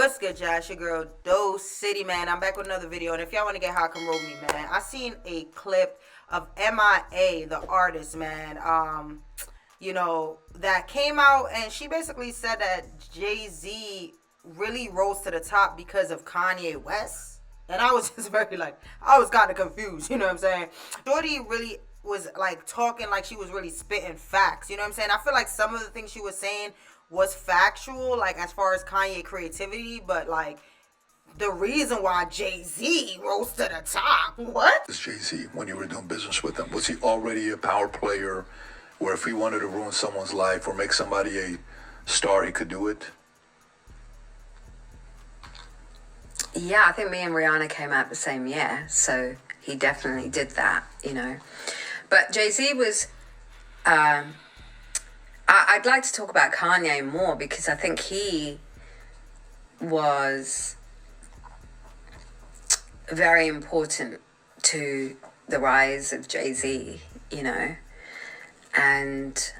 What's good, Josh? Your girl, Dosecity, man. I'm back with another video, and if y'all want to get hot, come roll me, man. I seen a clip of MIA, the artist, man. That came out, and she basically said that Jay-Z really rose to the top because of Kanye West. And I was just I was kind of confused, you know what I'm saying? Shorty really was, talking like she was really spitting facts, you know what I'm saying? I feel like some of the things she was saying was factual, as far as Kanye creativity, but, the reason why Jay-Z rose to the top, what? Jay-Z, when you were doing business with him, was he already a power player where if he wanted to ruin someone's life or make somebody a star, he could do it? Yeah, I think me and Rihanna came out the same year, so he definitely did that, you know. But Jay-Z was... I'd like to talk about Kanye more because I think he was very important to the rise of Jay-Z, you know, and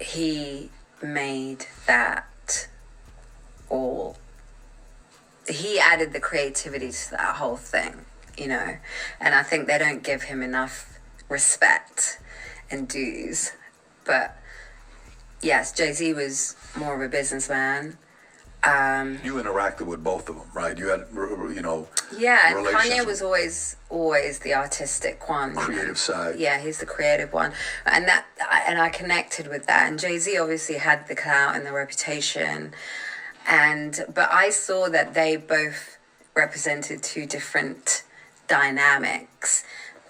he made that all. He added the creativity to that whole thing, you know, and I think they don't give him enough respect and dues. But yes, Jay-Z was more of a businessman. You interacted with both of them, right? You had, Yeah, and Kanye was always the artistic one. Creative side. Yeah, he's the creative one. And I connected with that. And Jay-Z obviously had the clout and the reputation. But I saw that they both represented two different dynamics,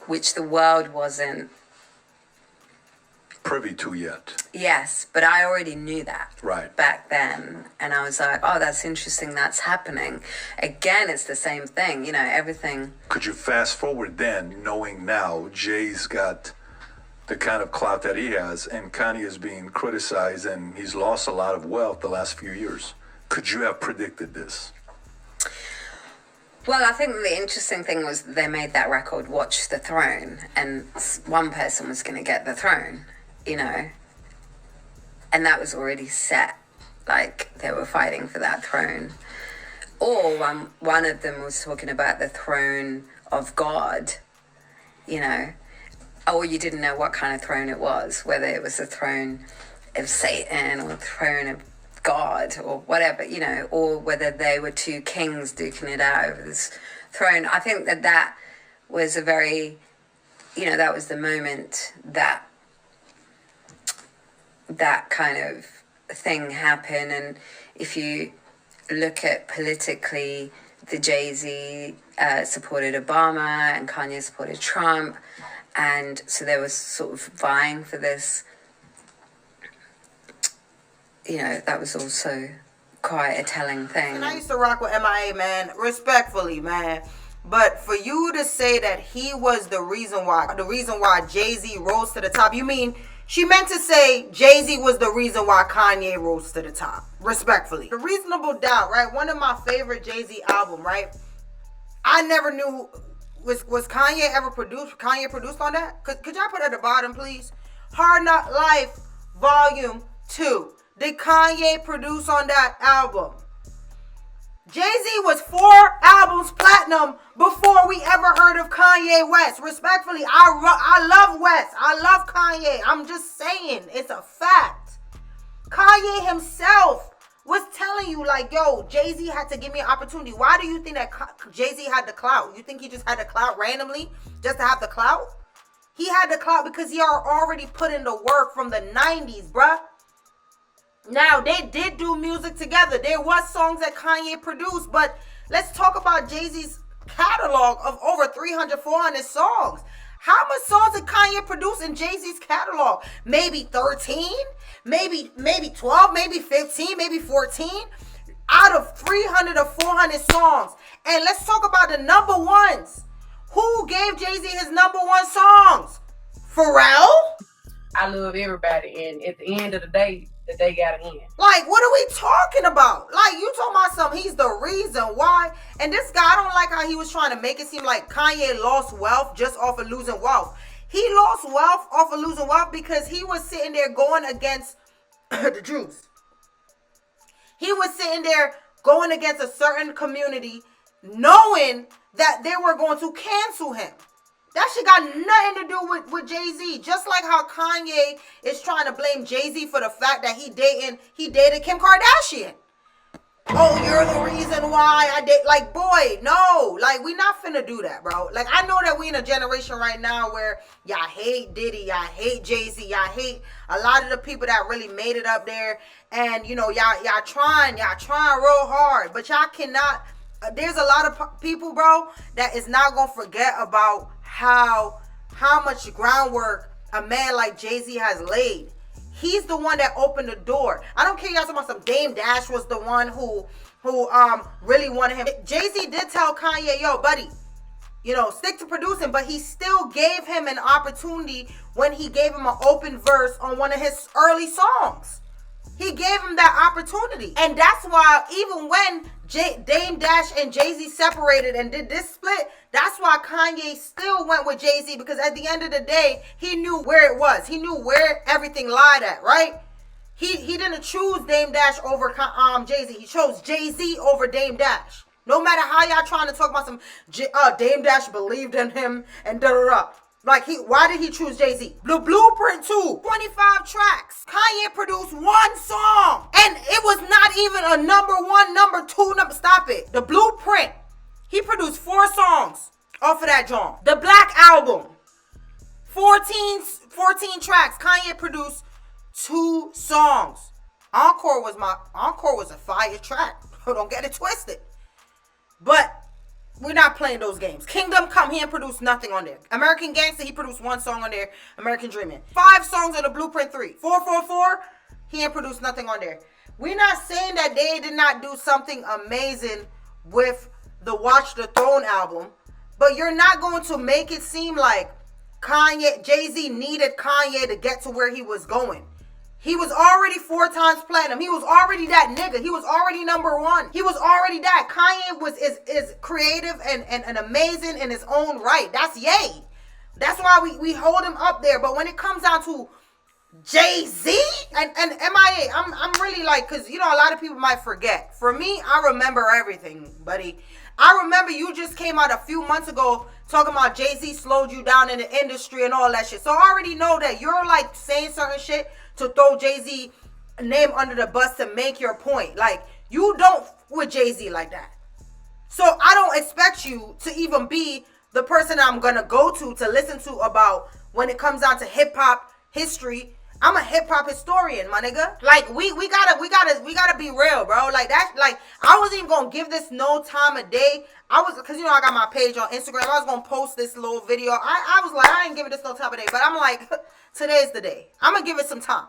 which the world wasn't privy to yet. Yes, but I already knew that back then, and I was like, oh, that's interesting, that's happening. Again, it's the same thing, you know, everything. Could you fast forward then, knowing now Jay's got the kind of clout that he has, and Kanye is being criticized, and he's lost a lot of wealth the last few years? Could you have predicted this? Well, I think the interesting thing was they made that record, Watch the Throne, and one person was going to get the throne, you know, and that was already set, they were fighting for that throne. Or one of them was talking about the throne of God, you know, or you didn't know what kind of throne it was, whether it was the throne of Satan or the throne of God or whatever, you know, or whether they were two kings duking it out over this throne. I think that was a very, you know, that was the moment that kind of thing happened. And if you look at politically, the Jay-Z supported Obama and Kanye supported Trump, and so they were sort of vying for this, you know, that was also quite a telling thing. And I used to rock with MIA, man, respectfully, man. But for you to say that he was the reason why Jay-Z rose to the top, you mean she meant to say Jay-Z was the reason why Kanye rose to the top, respectfully. The Reasonable Doubt, right? One of my favorite Jay-Z album, right? I never knew, was Kanye ever produced? Kanye produced on that? Could y'all put it at the bottom, please? Hard Knock Life, Volume 2. Did Kanye produce on that album? Jay-Z was 4 albums platinum before we ever heard of Kanye West. Respectfully, I love West. I love Kanye. I'm just saying, it's a fact. Kanye himself was telling you, yo, Jay-Z had to give me an opportunity. Why do you think that Jay-Z had the clout? You think he just had the clout randomly just to have the clout? He had the clout because he already put in the work from the 90s, bruh. Now, they did do music together. There was songs that Kanye produced, but let's talk about Jay-Z's catalog of over 300, 400 songs. How much songs did Kanye produce in Jay-Z's catalog? Maybe 13, maybe 12, maybe 15, maybe 14 out of 300 or 400 songs. And let's talk about the number ones. Who gave Jay-Z his number one songs? Pharrell? I love everybody, and at the end of the day, that they got it in. What are we talking about? You talking about something, he's the reason why. And this guy, I don't like how he was trying to make it seem like Kanye lost wealth just off of losing wealth. He lost wealth off of losing wealth because he was sitting there going against the Jews. He was sitting there going against a certain community, knowing that they were going to cancel him. That shit got nothing to do with Jay-Z. Just like how Kanye is trying to blame Jay-Z for the fact that he dated Kim Kardashian. Oh, you're the reason why I did. Like, boy, no. Like, we not finna do that, bro. Like, I know that we in a generation right now where y'all hate Diddy, y'all hate Jay-Z, y'all hate a lot of the people that really made it up there. And, you know, y'all trying real hard. But y'all cannot. There's a lot of people, bro, that is not gonna forget about how much groundwork a man like Jay-Z has laid. He's the one that opened the door. I don't care y'all talking about some Dame Dash was the one who really wanted him. Jay-Z did tell Kanye, yo, buddy, you know, stick to producing, but he still gave him an opportunity when he gave him an open verse on one of his early songs. He gave him that opportunity. And that's why even when Dame Dash and Jay-Z separated and did this split, that's why Kanye still went with Jay-Z, because at the end of the day, he knew where it was. He knew where everything lied at, right? He didn't choose Dame Dash over Jay-Z. He chose Jay-Z over Dame Dash. No matter how y'all trying to talk about some Dame Dash believed in him and da-da-da. Like, why did he choose Jay-Z? The Blueprint 2, 25 tracks. Kanye produced one song. And it was not even a number one, number two, stop it. The Blueprint, he produced 4 songs off of that joint. The Black Album, 14 tracks. Kanye produced 2 songs. Encore was a fire track. Don't get it twisted. But we're not playing those games. Kingdom Come, he ain't produced nothing on there. American Gangster, he produced 1 song on there. American Dreamin'. 5 songs on the Blueprint 3. 444, he ain't produced nothing on there. We're not saying that they did not do something amazing with the Watch the Throne album, but you're not going to make it seem like Jay-Z needed Kanye to get to where he was going. He was already 4 times platinum. He was already that nigga. He was already number 1. He was already that. Kanye is creative and amazing in his own right. That's yay. That's why we hold him up there. But when it comes down to Jay-Z and MIA, I'm really like, because, you know, a lot of people might forget. For me, I remember everything, buddy. I remember you just came out a few months ago talking about Jay-Z slowed you down in the industry and all that shit. So I already know that you're like saying certain shit to throw Jay-Z name under the bus to make your point. Like, you don't with Jay-Z like that. So I don't expect you to even be the person I'm gonna go to listen to about when it comes down to hip-hop history. I'm a hip-hop historian, my nigga. Like, we gotta be real, bro. Like, that, like, I wasn't even gonna give this no time of day. Cause, you know, I got my page on Instagram. I was gonna post this little video. I was like, I ain't giving this no time of day. But I'm like, today's the day. I'm gonna give it some time.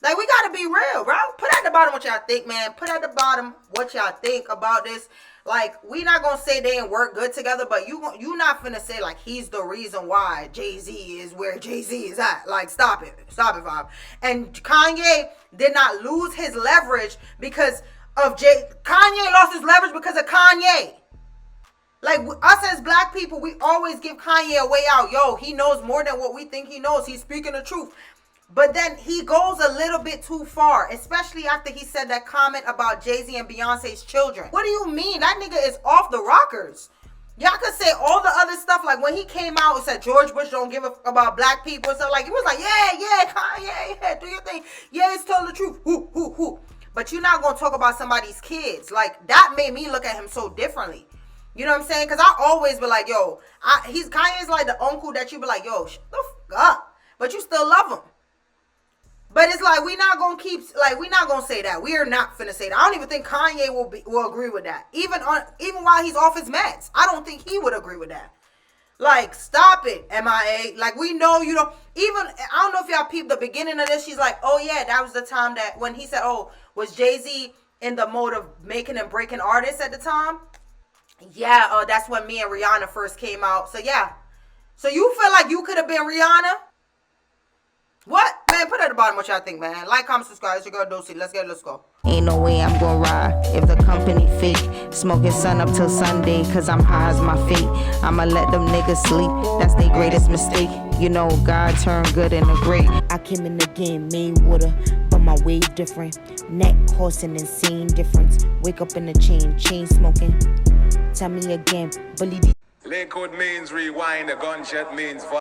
Like, we gotta be real, bro. Put at the bottom what y'all think, man. Put at the bottom what y'all think about this. Like, we not gonna say they ain't work good together, but you not finna say, like, he's the reason why Jay-Z is where Jay-Z is at. Like, stop it, Bob. And Kanye did not lose his leverage because of Kanye lost his leverage because of Kanye. Like, us as black people, we always give Kanye a way out. Yo, he knows more than what we think he knows. He's speaking the truth. But then he goes a little bit too far, especially after he said that comment about Jay-Z and Beyonce's children. What do you mean? That nigga is off the rockers. Y'all could say all the other stuff, like when he came out and said George Bush don't give a about black people and stuff, like, it was like, yeah, Kanye, yeah, do your thing. Yeah, it's telling the truth. Whoo. But you're not going to talk about somebody's kids. Like, that made me look at him so differently. You know what I'm saying? Because I always be like, yo, Kanye's like the uncle that you be like, yo, shut the fuck up. But you still love him. But it's like, we not going to say that. We are not finna say that. I don't even think Kanye will agree with that. Even while he's off his meds. I don't think he would agree with that. Like, stop it, MIA. Like, we know you don't, I don't know if y'all peeped the beginning of this. She's like, oh yeah, that was the time that, when he said, oh, was Jay-Z in the mode of making and breaking artists at the time? Yeah, that's when me and Rihanna first came out. So yeah. So you feel like you could have been Rihanna? What? Man, put at the bottom what y'all think, man. Like, comment, subscribe. It's your girl Dosecity. Let's go. Ain't no way I'm gonna ride if the company fake. Smoking sun up till Sunday, cause I'm high as my fate. I'ma let them niggas sleep, that's their greatest mistake. You know, God turned good into great. I came in the game made water, but my wave different. Neck horsing and seeing difference. Wake up in the chain smoking. Tell me again, bully. Lakewood means rewind, a gunshot means